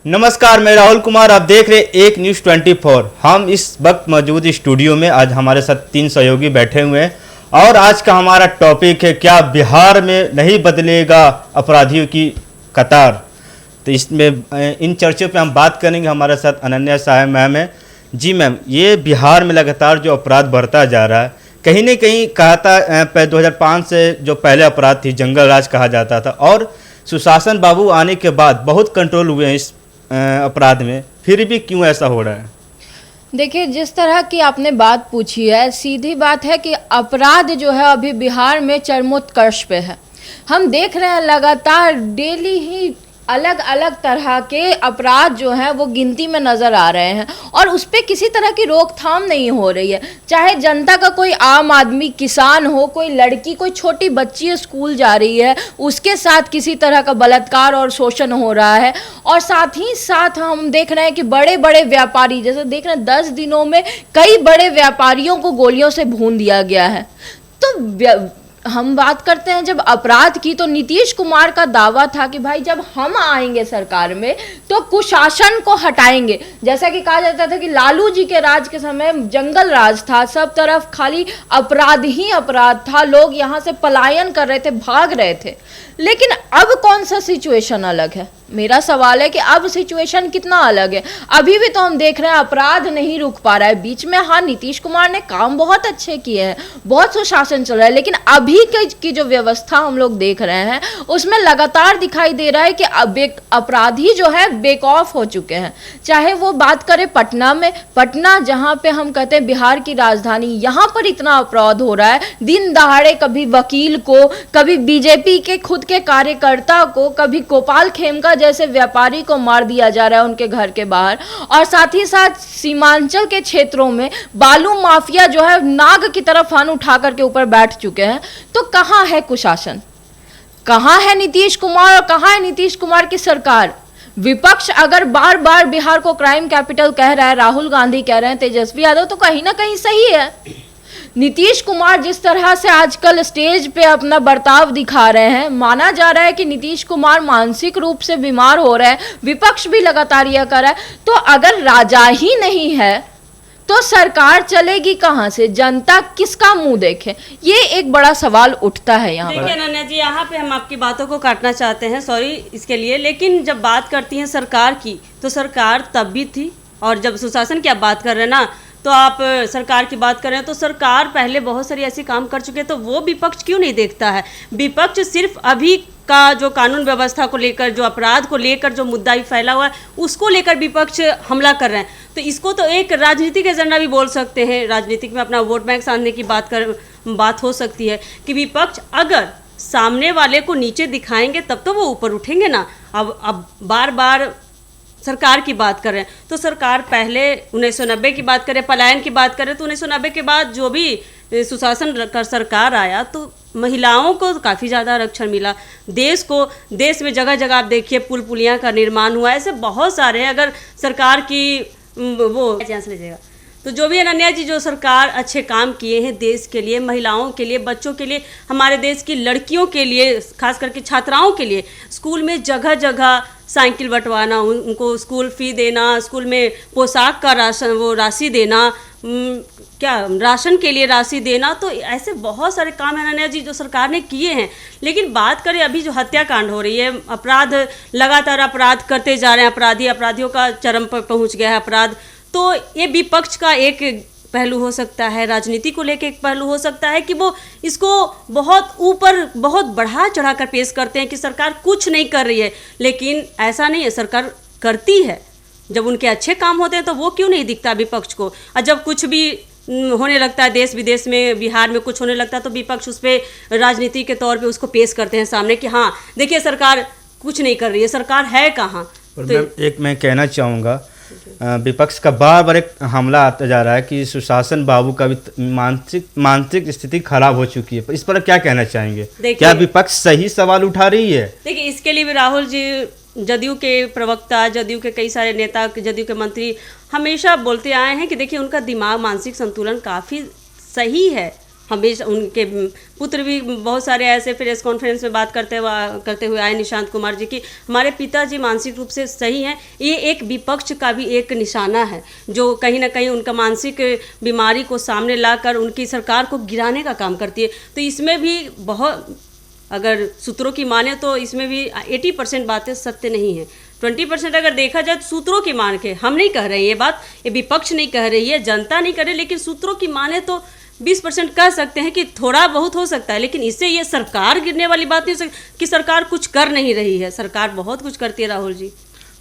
नमस्कार, मैं राहुल कुमार। आप देख रहे एक न्यूज़ 24। हम इस वक्त मौजूद स्टूडियो में आज हमारे साथ 3 सहयोगी बैठे हुए हैं और आज का हमारा टॉपिक है, क्या बिहार में नहीं बदलेगा अपराधियों की कतार। तो इसमें इन चर्चों पे हम बात करेंगे। हमारे साथ अनन्या साहब मैम है। जी मैम, ये बिहार में लगातार जो अपराध बढ़ता जा रहा है, कहीं न कहीं कहा था 2005 से जो पहले अपराध थी जंगल राज कहा जाता था, और सुशासन बाबू आने के बाद बहुत कंट्रोल हुए हैं इस अपराध में, फिर भी क्यों ऐसा हो रहा है? देखिए, जिस तरह की आपने बात पूछी है, सीधी बात है कि अपराध जो है अभी बिहार में चरमोत्कर्ष पे है। हम देख रहे हैं लगातार डेली ही अलग अलग तरह के अपराध जो हैं वो गिनती में नज़र आ रहे हैं और उस पर किसी तरह की रोकथाम नहीं हो रही है। चाहे जनता का कोई आम आदमी, किसान हो, कोई लड़की, कोई छोटी बच्ची स्कूल जा रही है, उसके साथ किसी तरह का बलात्कार और शोषण हो रहा है। और साथ ही साथ हम देख रहे हैं कि बड़े बड़े व्यापारी, जैसे देख रहे हैं 10 दिनों में कई बड़े व्यापारियों को गोलियों से भून दिया गया है। तो हम बात करते हैं जब अपराध की, तो नीतीश कुमार का दावा था कि भाई जब हम आएंगे सरकार में तो कुशासन को हटाएंगे। जैसा कि कहा जाता था कि लालू जी के राज के समय जंगल राज था, सब तरफ खाली अपराध ही अपराध था, लोग यहाँ से पलायन कर रहे थे, भाग रहे थे। लेकिन अब कौन सा सिचुएशन अलग है? मेरा सवाल है कि अब सिचुएशन कितना अलग है। अभी भी तो हम देख रहे हैं अपराध नहीं रुक पा रहा है। बीच में हाँ, नीतीश कुमार ने काम बहुत अच्छे किए हैं, बहुत सुशासन चल रहा है, लेकिन अभी की जो व्यवस्था हम लोग देख रहे हैं उसमें लगातार दिखाई दे रहा है कि अब अपराधी जो है बेक ऑफ हो चुके हैं। चाहे वो बात करें पटना में, पटना जहाँ पे हम कहते हैं बिहार की राजधानी, यहाँ पर इतना अपराध हो रहा है। दिन दहाड़े कभी वकील को, कभी बीजेपी के खुद के कार्यकर्ता को, कभी गोपाल खेमका जैसे व्यापारी को मार दिया जा रहा है उनके घर के बाहर। और साथ ही साथ सीमांचल के क्षेत्रों में बालू माफिया जो है नाग की तरफ फन उठा करके ऊपर बैठ चुके हैं। तो कहाँ है कुशासन? कहाँ है नीतीश कुमार और कहाँ है नीतीश कुमार की सरकार? विपक्ष अगर बार बार बिहार को क्राइम कैपिटल कह रहा है, राहुल गांधी कह रहे हैं, तेजस्वी यादव, तो कहीं ना कहीं सही है। नीतीश कुमार जिस तरह से आजकल स्टेज पे अपना बर्ताव दिखा रहे हैं, माना जा रहा है कि नीतीश कुमार मानसिक रूप से बीमार हो रहे हैं। विपक्ष भी लगातार यह कर रहा है। तो अगर राजा ही नहीं है तो सरकार चलेगी कहाँ से? जनता किसका मुंह देखे? ये एक बड़ा सवाल उठता है यहाँ पर। देखिए अनन्या जी, यहाँ पे हम आपकी बातों को काटना चाहते हैं, सॉरी इसके लिए, लेकिन जब बात करती हैं सरकार की, तो सरकार तब भी थी, और जब सुशासन की आप बात कर रहे हैं ना, तो आप सरकार की बात कर रहे हैं, तो सरकार पहले बहुत सारी ऐसी काम कर चुके हैं, तो वो विपक्ष क्यों नहीं देखता है? विपक्ष सिर्फ अभी का जो कानून व्यवस्था को लेकर, जो अपराध को लेकर जो मुद्दा ही फैला हुआ है, उसको लेकर विपक्ष हमला कर रहे हैं। तो इसको तो एक राजनीतिक एजेंडा भी बोल सकते हैं। राजनीतिक में अपना वोट बैंक साधने की बात हो सकती है कि विपक्ष अगर सामने वाले को नीचे दिखाएंगे तब तो वो ऊपर उठेंगे ना। अब बार बार सरकार की बात कर रहे हैं, तो सरकार पहले 1990 की बात करें, पलायन की बात करें, तो 1990 के बाद जो भी सुशासन कर सरकार आया, तो महिलाओं को काफ़ी ज़्यादा आरक्षण मिला। देश में जगह जगह आप देखिए पुल पुलियाँ का निर्माण हुआ, ऐसे बहुत सारे हैं। अगर सरकार की वो चांस लीजिएगा, तो जो भी अनन्या जी, जो सरकार अच्छे काम किए हैं देश के लिए, महिलाओं के लिए, बच्चों के लिए, हमारे देश की लड़कियों के लिए, खास करके छात्राओं के लिए, स्कूल में जगह जगह साइकिल बंटवाना, उनको स्कूल फी देना, स्कूल में पोशाक का राशि देना, क्या राशन के लिए राशि देना, तो ऐसे बहुत सारे काम है अनन्या जी जो सरकार ने किए हैं। लेकिन बात करें अभी जो हत्याकांड हो रही है, अपराध लगातार अपराध करते जा रहे हैं, अपराधियों का चरम पर पहुंच गया है अपराध, तो ये विपक्ष का एक पहलू हो सकता है, राजनीति को लेकर एक पहलू हो सकता है कि वो इसको बहुत ऊपर, बहुत बढ़ा चढ़ा कर पेश करते हैं कि सरकार कुछ नहीं कर रही है। लेकिन ऐसा नहीं है, सरकार करती है। जब उनके अच्छे काम होते हैं तो वो क्यों नहीं दिखता विपक्ष को? और जब कुछ भी होने लगता है देश विदेश में, बिहार में कुछ होने लगता है, तो विपक्ष उस पर राजनीति के तौर पे उसको पेश करते हैं सामने कि हाँ देखिए सरकार कुछ नहीं कर रही है, सरकार है कहाँ। तो मैं कहना चाहूँगा, विपक्ष का बार बार एक हमला आता जा रहा है कि सुशासन बाबू का भी मानसिक स्थिति खराब हो चुकी है। इस पर क्या कहना चाहेंगे? क्या विपक्ष सही सवाल उठा रही है? देखिए, इसके लिए भी राहुल जी, जदयू के प्रवक्ता, जदयू के कई सारे नेता, जदयू के मंत्री हमेशा बोलते आए हैं कि देखिए उनका दिमाग, मानसिक संतुलन काफ़ी सही है, हमेशा उनके पुत्र भी बहुत सारे ऐसे प्रेस कॉन्फ्रेंस में बात करते हुए आए निशांत कुमार जी की हमारे पिताजी मानसिक रूप से सही हैं। ये एक विपक्ष का भी एक निशाना है जो कहीं ना कहीं उनका मानसिक बीमारी को सामने लाकर उनकी सरकार को गिराने का काम करती है। तो इसमें भी बहुत, अगर सूत्रों की माने तो इसमें भी 80% बातें सत्य नहीं है। 20% अगर देखा जाए तो सूत्रों की मान के, हम नहीं कह रहे हैं ये बात, ये विपक्ष नहीं कह रही है, जनता नहीं कह रही, लेकिन सूत्रों की माने तो 20% कह सकते हैं कि थोड़ा बहुत हो सकता है। लेकिन इससे ये सरकार गिरने वाली बात नहीं हो सकती कि सरकार कुछ कर नहीं रही है। सरकार बहुत कुछ करती है राहुल जी।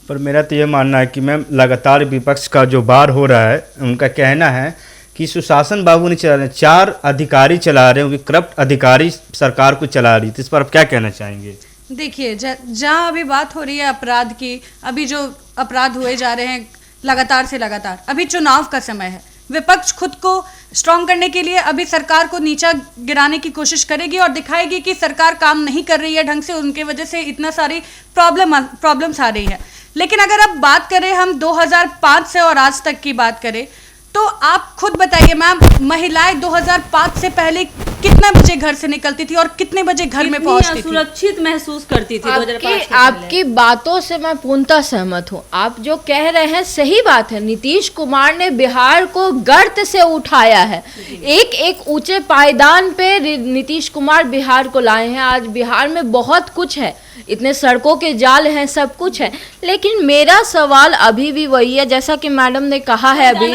पर मेरा तो ये मानना है कि मैम लगातार विपक्ष का जो वार हो रहा है, उनका कहना है कि सुशासन बाबू नहीं चला रहे, 4 अधिकारी चला रहे हैं, करप्ट अधिकारी सरकार को चला रही। तो इस पर आप क्या कहना चाहेंगे? देखिए, जहाँ अभी बात हो रही है अपराध की, अभी जो अपराध हुए जा रहे हैं लगातार से लगातार, अभी चुनाव का समय है। विपक्ष खुद को स्ट्रांग करने के लिए अभी सरकार को नीचा गिराने की कोशिश करेगी और दिखाएगी कि सरकार काम नहीं कर रही है ढंग से, उनके वजह से इतना सारी प्रॉब्लम्स आ रही है। लेकिन अगर अब बात करें हम 2005 से और आज तक की बात करें, तो आप खुद बताइए मैम, महिलाएं 2005 से पहले कितना बजे घर से निकलती थी और कितने बजे घर में पहुंचती थी? सुरक्षित महसूस करती थी 2005 आपकी बातों से मैं पूर्णतः सहमत हूँ। आप जो कह रहे हैं सही बात है। नीतीश कुमार ने बिहार को गर्त से उठाया है। एक ऊंचे पायदान पे नीतीश कुमार बिहार को लाए हैं। आज बिहार में बहुत कुछ है, इतने सड़कों के जाल हैं, सब कुछ है। लेकिन मेरा सवाल अभी भी वही है, जैसा कि मैडम ने कहा है अभी,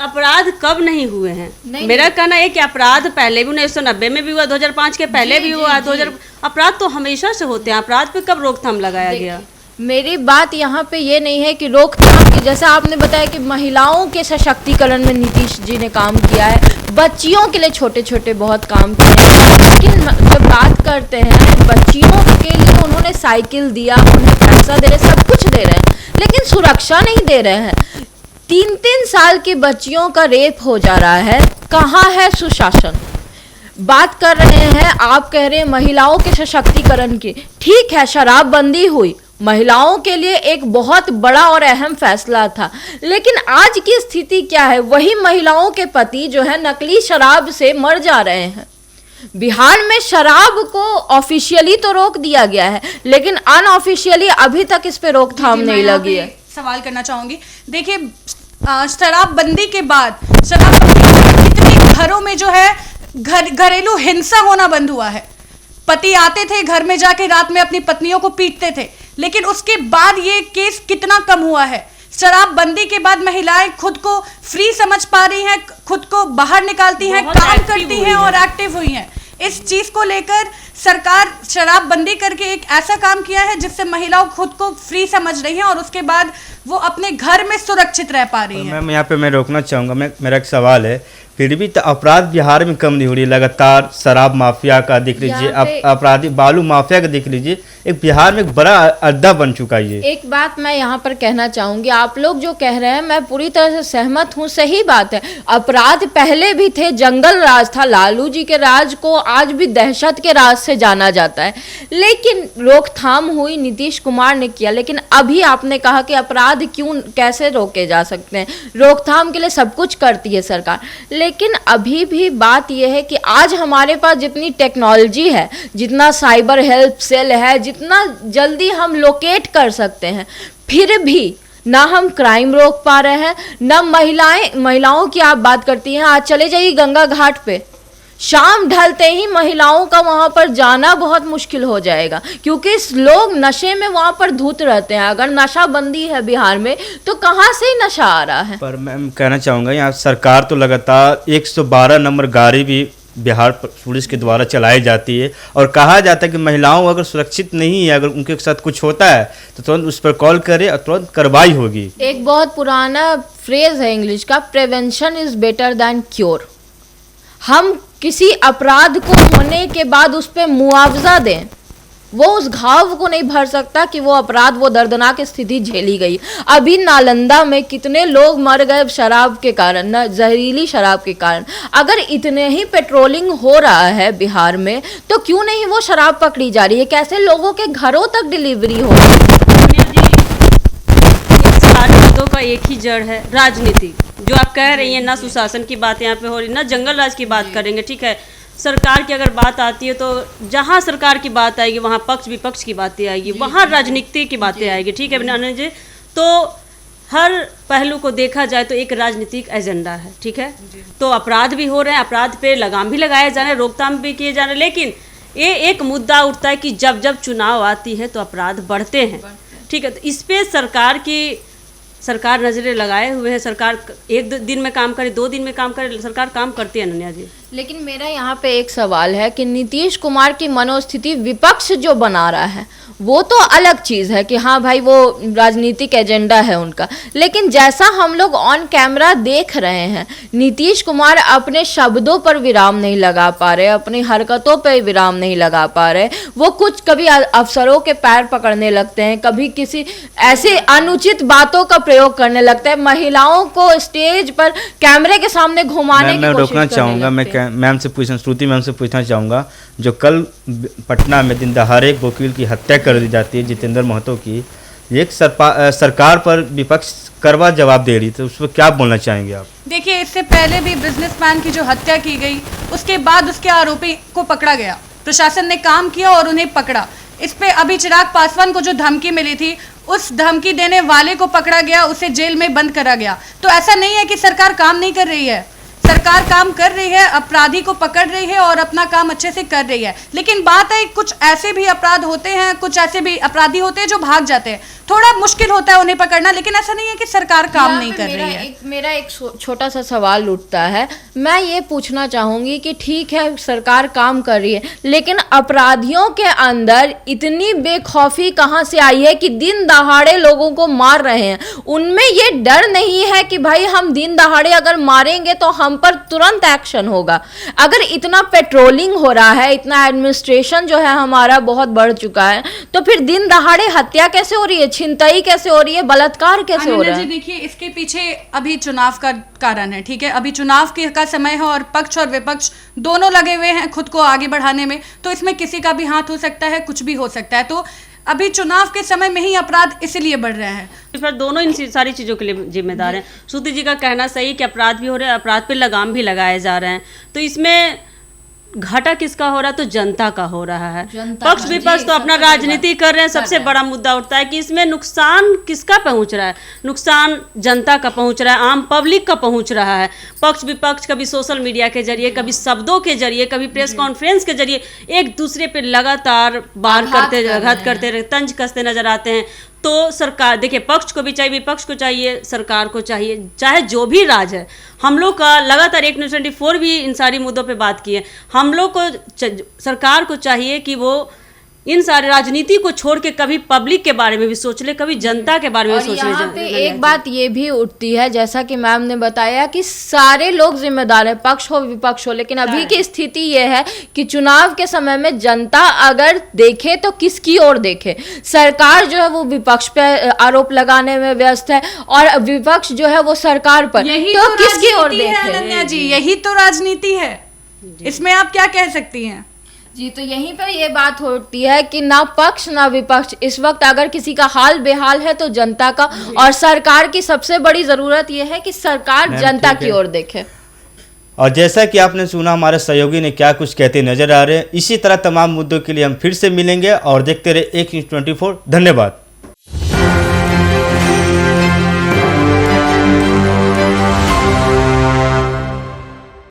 अपराध कब नहीं हुए हैं? मेरा कहना है कि अपराध पहले भी 1990 में भी हुआ, 2005 के पहले भी हुआ, 2000 अपराध तो हमेशा से होते हैं। अपराध पे कब रोकथाम लगाया गया? मेरी बात यहाँ पे ये नहीं है कि रोकथाम की, जैसा आपने बताया कि महिलाओं के सशक्तिकरण में नीतीश जी ने काम किया है, बच्चियों के लिए छोटे छोटे बहुत काम किए हैं। लेकिन जब बात करते हैं बच्चियों के लिए, उन्होंने साइकिल दिया, उन्हें पैसा दे रहे, सब कुछ दे रहे हैं, लेकिन सुरक्षा नहीं दे रहे हैं। 3-3 साल की बच्चियों का रेप हो जा रहा है। कहाँ है सुशासन? बात कर रहे हैं, आप कह रहे हैं महिलाओं के सशक्तिकरण की। ठीक है, शराबबंदी हुई, महिलाओं के लिए एक बहुत बड़ा और अहम फैसला था। लेकिन आज की स्थिति क्या है? वही महिलाओं के पति जो है नकली शराब से मर जा रहे हैं। बिहार में शराब को ऑफिशियली तो रोक दिया गया है, लेकिन अनऑफिशियली अभी तक इस पे रोकथाम नहीं लगी है। सवाल करना चाहूंगी, देखिए शराबबंदी के बाद कितने घरों में जो है घरेलू हिंसा होना बंद हुआ है। पति आते थे घर में जाके रात में अपनी पत्नियों को पीटते थे, लेकिन उसके बाद ये केस कितना कम हुआ है। शराबबंदी के बाद महिलाएं खुद को फ्री समझ पा रही हैं, खुद को बाहर निकालती हैं, काम करती हैं और एक्टिव हुई हैं। इस चीज को लेकर सरकार शराबबंदी करके एक ऐसा काम किया है जिससे महिलाओं खुद को फ्री समझ रही हैं और उसके बाद वो अपने घर में सुरक्षित रह पा रही हैं। मैम यहाँ पे मैं रोकना चाहूँगा, मेरा एक सवाल है, फिर भी तो अपराध बिहार में कम नहीं हो रही। लगातार शराब माफिया का देख लीजिए, अपराधी बालू माफिया का देख लीजिए, एक बिहार में एक बड़ा अड्डा बन चुका है। एक बात मैं यहाँ पर कहना चाहूंगी, आप लोग जो कह रहे हैं मैं पूरी तरह से सहमत हूँ, सही बात है। अपराध पहले भी थे, जंगल राज था, लालू जी के राज को आज भी दहशत के राज से जाना जाता है, लेकिन रोकथाम हुई, नीतीश कुमार ने किया। लेकिन अभी आपने कहा कि अपराध कैसे रोके जा सकते हैं, रोकथाम के लिए सब कुछ करती है सरकार। लेकिन अभी भी बात यह है कि आज हमारे पास जितनी टेक्नोलॉजी है, जितना साइबर हेल्प सेल है, जितना जल्दी हम लोकेट कर सकते हैं, फिर भी ना हम क्राइम रोक पा रहे हैं, ना महिलाओं की आप बात करती हैं। आज चले जाइए गंगा घाट पे, शाम ढलते ही महिलाओं का वहां पर जाना बहुत मुश्किल हो जाएगा, क्योंकि लोग नशे में वहां पर धुत रहते हैं। अगर नशा बंदी है बिहार में तो कहां से नशा आ रहा है? पर मैं कहना चाहूँगा, यहाँ सरकार तो लगातार 112 नंबर गाड़ी भी बिहार पुलिस के द्वारा चलाई जाती है और कहा जाता है कि महिलाओं अगर सुरक्षित नहीं है, अगर उनके साथ कुछ होता है तो तुरंत उस पर कॉल करें और तुरंत कार्रवाई होगी। एक बहुत पुराना फ्रेज है इंग्लिश का, prevention is better than cure. हम किसी अपराध को होने के बाद उस पर मुआवजा दें, वो उस घाव को नहीं भर सकता कि वो अपराध, वो दर्दनाक स्थिति झेली गई। अभी नालंदा में कितने लोग मर गए शराब के कारण, न जहरीली शराब के कारण। अगर इतने ही पेट्रोलिंग हो रहा है बिहार में तो क्यों नहीं वो शराब पकड़ी जा रही है? कैसे लोगों के घरों तक डिलीवरी हो रही है? सारे मुद्दों का एक ही जड़ है, राजनीति। जो आप कह रही हैं ना सुशासन की बात यहाँ पे हो रही, ना जंगल राज की बात करेंगे, ठीक है। सरकार की अगर बात आती है तो जहाँ सरकार की बात आएगी वहाँ पक्ष विपक्ष की बातें आएगी, वहाँ राजनीति की बातें आएगी, ठीक है बनाना जी। तो हर पहलू को देखा जाए तो एक राजनीतिक एजेंडा है, ठीक है। तो अपराध भी हो रहे हैं, अपराध पे लगाम भी लगाए जा रहे हैं, रोकथाम भी किए जा रहे हैं, लेकिन ये एक मुद्दा उठता है कि जब जब चुनाव आती है तो अपराध बढ़ते हैं, ठीक है। तो इस पे सरकार नजरें लगाए हुए है। सरकार एक दिन में काम करे, 2 दिन में काम करे, सरकार काम करती है अनन्या जी। लेकिन मेरा यहाँ पे एक सवाल है कि नीतीश कुमार की मनोस्थिति विपक्ष जो बना रहा है वो तो अलग चीज़ है कि हाँ भाई वो राजनीतिक एजेंडा है उनका, लेकिन जैसा हम लोग ऑन कैमरा देख रहे हैं नीतीश कुमार अपने शब्दों पर विराम नहीं लगा पा रहे, अपनी हरकतों पर विराम नहीं लगा पा रहे। वो कुछ कभी अफसरों के पैर पकड़ने लगते हैं, कभी किसी ऐसे अनुचित बातों का प्रयोग करने लगता है, महिलाओं को स्टेज पर कैमरे के सामने घुमाने की कोशिश रोकना चाहूँगा। मैं मैम से श्रुति मैम से पूछना चाहूँगा, जो कल पटना में दिन दहाड़े एक वकील की हत्या कर दी जाती है जितेंद्र महतो की, एक सरकार पर विपक्ष करवा जवाब दे रही, तो उस पर क्या बोलना चाहेंगे आप? देखिए, इससे पहले भी बिजनेसमैन की जो हत्या की गई उसके बाद उसके आरोपी को पकड़ा गया, प्रशासन ने काम किया और उन्हें पकड़ा। इस पे अभी चिराग पासवान को जो धमकी मिली थी उस धमकी देने वाले को पकड़ा गया, उसे जेल में बंद करा गया। तो ऐसा नहीं है कि सरकार काम नहीं कर रही है, सरकार काम कर रही है, अपराधी को पकड़ रही है और अपना काम अच्छे से कर रही है। लेकिन बात है कुछ ऐसे भी अपराध होते हैं, कुछ ऐसे भी अपराधी होते हैं जो भाग जाते हैं, थोड़ा मुश्किल होता है उन्हें पकड़ना, लेकिन ऐसा नहीं है कि सरकार काम नहीं कर रही है। मेरा एक छोटा सा सवाल उठता है, मैं ये पूछना चाहूंगी कि ठीक है सरकार काम कर रही है, लेकिन अपराधियों के अंदर इतनी बेखौफी कहाँ से आई है कि दिन दहाड़े लोगों को मार रहे हैं? उनमें ये डर नहीं है कि भाई हम दिन दहाड़े अगर मारेंगे तो हम पर तुरंत एक्शन होगा? अगर इतना पेट्रोलिंग हो रहा है, इतना एडमिनिस्ट्रेशन जो है हमारा बहुत बढ़ चुका है, तो फिर दिन दहाड़े हत्या कैसे हो रही है, छिनतई कैसे हो रही है, बलात्कार कैसे हो रहा है? देखिए, इसके पीछे अभी चुनाव का कारण है, ठीक है। अभी चुनाव का समय है और पक्ष और विपक्ष दोनों लगे हुए हैं खुद को आगे बढ़ाने में, तो इसमें किसी का भी हाथ हो सकता है, कुछ भी हो सकता है। तो अभी चुनाव के समय में ही अपराध इसलिए बढ़ रहे हैं। पर दोनों इन सारी चीज़ों के लिए जिम्मेदार हैं। श्रुति जी का कहना सही कि अपराध भी हो रहे हैं, अपराध पे लगाम भी लगाए जा रहे हैं। तो इसमें घाटा किसका हो रहा है? तो जनता का हो रहा है। पक्ष विपक्ष तो अपना राजनीति कर रहे हैं। सबसे बड़ा मुद्दा उठता है कि इसमें नुकसान किसका पहुंच रहा है? नुकसान जनता का पहुंच रहा है, आम पब्लिक का पहुंच रहा है। पक्ष विपक्ष कभी सोशल मीडिया के जरिए, कभी शब्दों के जरिए, कभी प्रेस कॉन्फ्रेंस के जरिए एक दूसरे पर लगातार आघात करते तंज कसते नजर आते हैं। तो सरकार देखिए, पक्ष को भी चाहिए, विपक्ष को चाहिए, सरकार को चाहिए, चाहे जो भी राज है, हम लोग का लगातार 1 न्यूज़ 24 भी इन सारी मुद्दों पे बात की है। हम लोग को सरकार को चाहिए कि वो इन सारे राजनीति को छोड़ के कभी पब्लिक के बारे में भी सोच ले, कभी जनता के बारे में भी सोच ले। यहाँ पे एक बात ये भी उठती है, जैसा कि मैम ने बताया कि सारे लोग जिम्मेदार हैं, पक्ष हो विपक्ष हो, लेकिन अभी की स्थिति ये है कि चुनाव के समय में जनता अगर देखे तो किसकी ओर देखे? सरकार जो है वो विपक्ष पे आरोप लगाने में व्यस्त है और विपक्ष जो है वो सरकार पर, तो किसकी ओर देखे? अनन्या जी, यही तो राजनीति है, इसमें आप क्या कह सकती हैं? जी, तो यहीं पर ये बात होती है कि ना पक्ष ना विपक्ष इस वक्त अगर किसी का हाल बेहाल है तो जनता का, और सरकार की सबसे बड़ी जरूरत ये है कि सरकार जनता की ओर देखे। और जैसा कि आपने सुना हमारे सहयोगी ने क्या कुछ कहते नजर आ रहे हैं, इसी तरह तमाम मुद्दों के लिए हम फिर से मिलेंगे और देखते रहे 1 न्यूज़ 24। धन्यवाद।